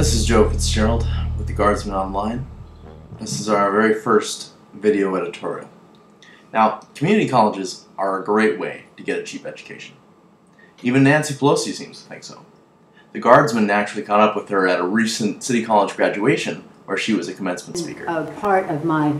This is Joe Fitzgerald with the Guardsman Online. This is our very first video editorial. Now, community colleges are a great way to get a cheap education. Even Nancy Pelosi seems to think so. The Guardsman actually caught up with her at a recent City College graduation where she was a commencement speaker. Part of my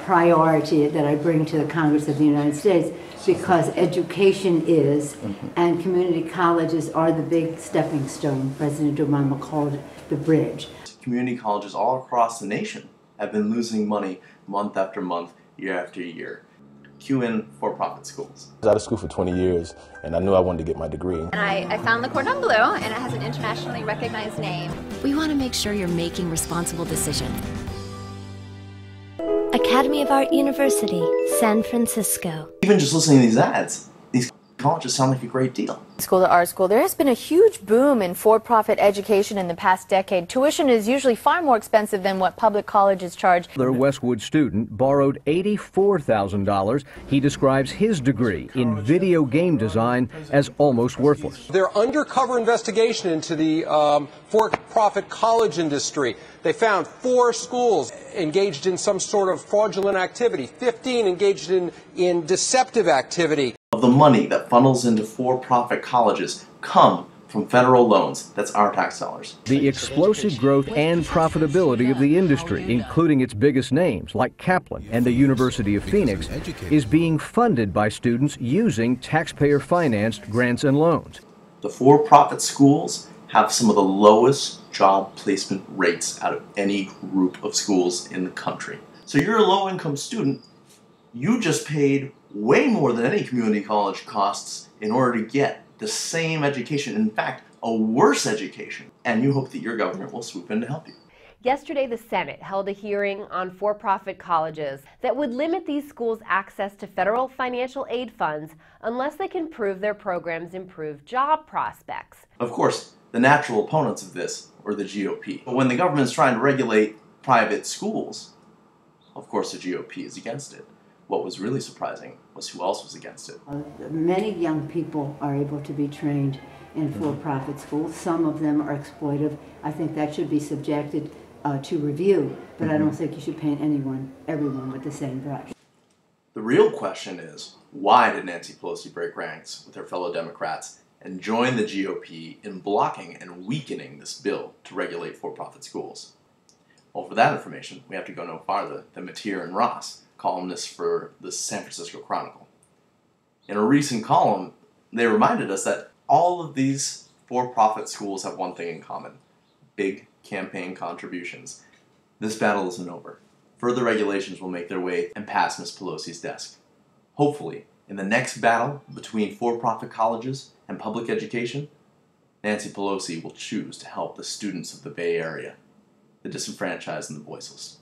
priority that I bring to the Congress of the United States, because education is, and community colleges are the big stepping stone. President Obama called it the bridge. Community colleges all across the nation have been losing money month after month, year after year. Cue in for-profit schools. I was out of school for 20 years, and I knew I wanted to get my degree. And I found the cordon bleu, and it has an internationally recognized name. We want to make sure you're making responsible decisions. Academy of Art University, San Francisco. Even just listening to these ads, these colleges sound like a great deal. School to art school. There has been a huge boom in for-profit education in the past decade. Tuition is usually far more expensive than what public colleges charge. Their Westwood student borrowed $84,000. He describes his degree in video game design as almost worthless. Their undercover investigation into the for-profit college industry, they found 4 schools engaged in some sort of fraudulent activity, 15 engaged in deceptive activity. Of the money that funnels into for-profit colleges come from federal loans. That's our tax dollars. The explosive growth and profitability of the industry, including its biggest names like Kaplan and the University of Phoenix, is being funded by students using taxpayer-financed grants and loans. The for-profit schools have some of the lowest job placement rates out of any group of schools in the country. So you're a low-income student, you just paid way more than any community college costs in order to get the same education, in fact, a worse education, and you hope that your government will swoop in to help you. Yesterday, the Senate held a hearing on for-profit colleges that would limit these schools' access to federal financial aid funds unless they can prove their programs improve job prospects. Of course, the natural opponents of this were the GOP. But when the government's trying to regulate private schools, of course the GOP is against it. What was really surprising was who else was against it. Many young people are able to be trained in for-profit schools. Some of them are exploitive. I think that should be subjected to review, but I don't think you should paint everyone with the same brush. The real question is, why did Nancy Pelosi break ranks with her fellow Democrats and join the GOP in blocking and weakening this bill to regulate for-profit schools? Well, for that information, we have to go no farther than Mateer and Ross, columnists for the San Francisco Chronicle. In a recent column, they reminded us that all of these for-profit schools have one thing in common: big campaign contributions. This battle isn't over. Further regulations will make their way and pass Ms. Pelosi's desk. Hopefully, in the next battle between for-profit colleges and public education, Nancy Pelosi will choose to help the students of the Bay Area, the disenfranchised and the voiceless.